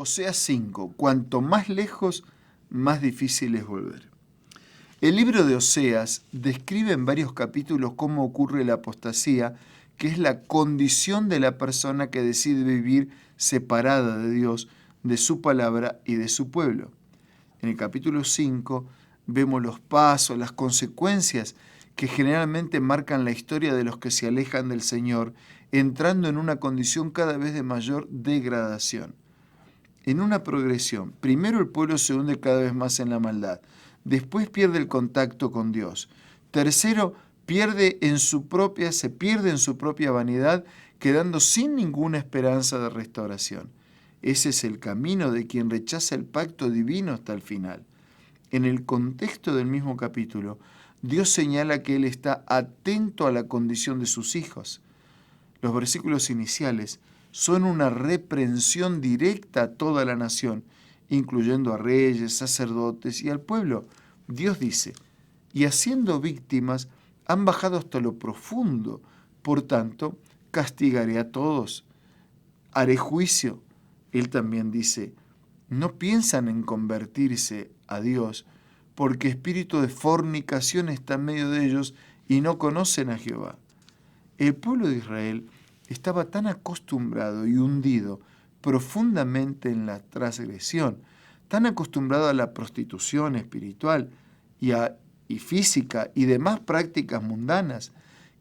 Oseas 5, cuanto más lejos, más difícil es volver. El libro de Oseas describe en varios capítulos cómo ocurre la apostasía, que es la condición de la persona que decide vivir separada de Dios, de su palabra y de su pueblo. En el capítulo 5 vemos los pasos, las consecuencias que generalmente marcan la historia de los que se alejan del Señor, entrando en una condición cada vez de mayor degradación. En una progresión, primero el pueblo se hunde cada vez más en la maldad, después pierde el contacto con Dios. Tercero, se pierde en su propia vanidad, quedando sin ninguna esperanza de restauración. Ese es el camino de quien rechaza el pacto divino hasta el final. En el contexto del mismo capítulo, Dios señala que Él está atento a la condición de sus hijos. Los versículos iniciales son una reprensión directa a toda la nación, incluyendo a reyes, sacerdotes y al pueblo. Dios dice, y haciendo víctimas, han bajado hasta lo profundo, por tanto, castigaré a todos. Haré juicio. Él también dice, no piensan en convertirse a Dios, porque espíritu de fornicación está en medio de ellos y no conocen a Jehová. El pueblo de Israel estaba tan acostumbrado y hundido profundamente en la transgresión, tan acostumbrado a la prostitución espiritual y física y demás prácticas mundanas,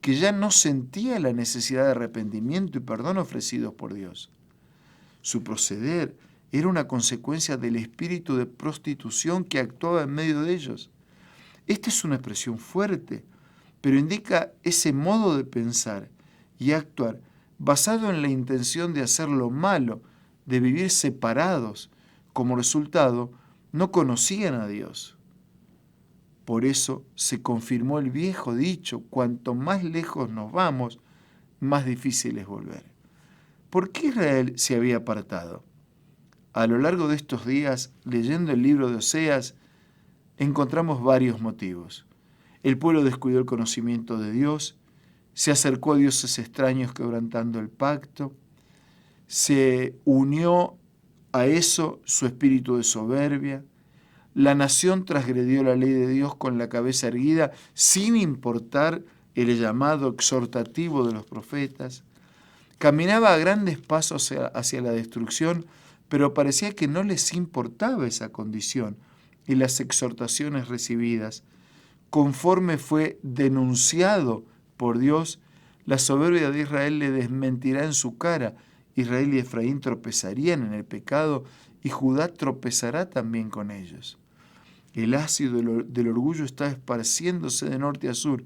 que ya no sentía la necesidad de arrepentimiento y perdón ofrecidos por Dios. Su proceder era una consecuencia del espíritu de prostitución que actuaba en medio de ellos. Esta es una expresión fuerte, pero indica ese modo de pensar y actuar basado en la intención de hacer lo malo, de vivir separados. Como resultado, no conocían a Dios. Por eso se confirmó el viejo dicho, cuanto más lejos nos vamos, más difícil es volver. ¿Por qué Israel se había apartado? A lo largo de estos días, leyendo el libro de Oseas, encontramos varios motivos. El pueblo descuidó el conocimiento de Dios, se acercó a dioses extraños quebrantando el pacto, se unió a eso su espíritu de soberbia, la nación transgredió la ley de Dios con la cabeza erguida sin importar el llamado exhortativo de los profetas, caminaba a grandes pasos hacia la destrucción, pero parecía que no les importaba esa condición y las exhortaciones recibidas. Conforme fue denunciado por Dios, la soberbia de Israel le desmentirá en su cara. Israel y Efraín tropezarían en el pecado y Judá tropezará también con ellos. El ácido del orgullo está esparciéndose de norte a sur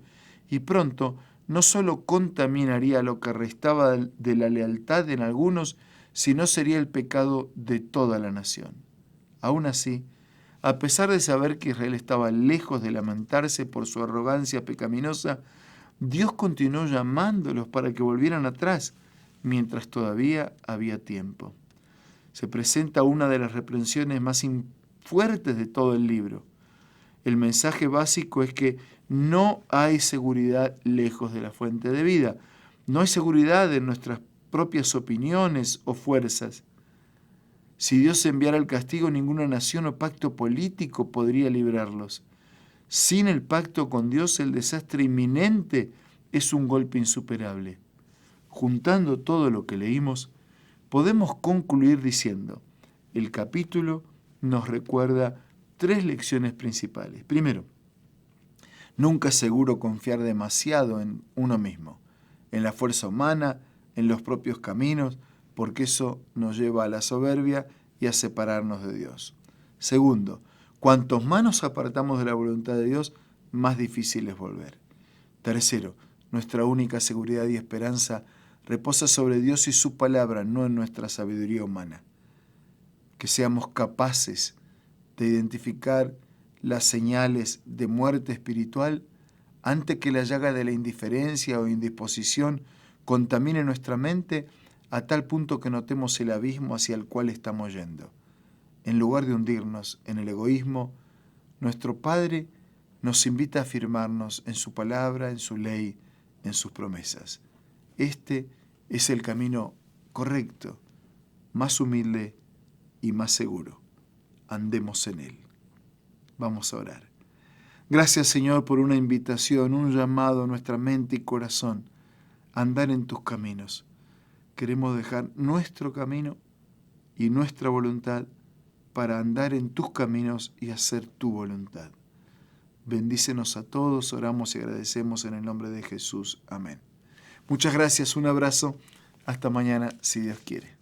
y pronto no solo contaminaría lo que restaba de la lealtad en algunos, sino sería el pecado de toda la nación. Aún así, a pesar de saber que Israel estaba lejos de lamentarse por su arrogancia pecaminosa, Dios continuó llamándolos para que volvieran atrás, mientras todavía había tiempo. Se presenta una de las reprensiones más fuertes de todo el libro. El mensaje básico es que no hay seguridad lejos de la fuente de vida. No hay seguridad en nuestras propias opiniones o fuerzas. Si Dios enviara el castigo, ninguna nación o pacto político podría librarlos. Sin el pacto con Dios, el desastre inminente es un golpe insuperable. Juntando todo lo que leímos, podemos concluir diciendo, el capítulo nos recuerda 3 lecciones principales. Primero, nunca es seguro confiar demasiado en uno mismo, en la fuerza humana, en los propios caminos, porque eso nos lleva a la soberbia y a separarnos de Dios. Segundo, cuantos más nos apartamos de la voluntad de Dios, más difícil es volver. Tercero, nuestra única seguridad y esperanza reposa sobre Dios y su palabra, no en nuestra sabiduría humana. Que seamos capaces de identificar las señales de muerte espiritual antes que la llaga de la indiferencia o indisposición contamine nuestra mente a tal punto que notemos el abismo hacia el cual estamos yendo. En lugar de hundirnos en el egoísmo, nuestro Padre nos invita a afirmarnos en su palabra, en su ley, en sus promesas. Este es el camino correcto, más humilde y más seguro. Andemos en Él. Vamos a orar. Gracias, Señor, por una invitación, un llamado a nuestra mente y corazón a andar en tus caminos. Queremos dejar nuestro camino y nuestra voluntad para andar en tus caminos y hacer tu voluntad. Bendícenos a todos, oramos y agradecemos en el nombre de Jesús. Amén. Muchas gracias, un abrazo. Hasta mañana, si Dios quiere.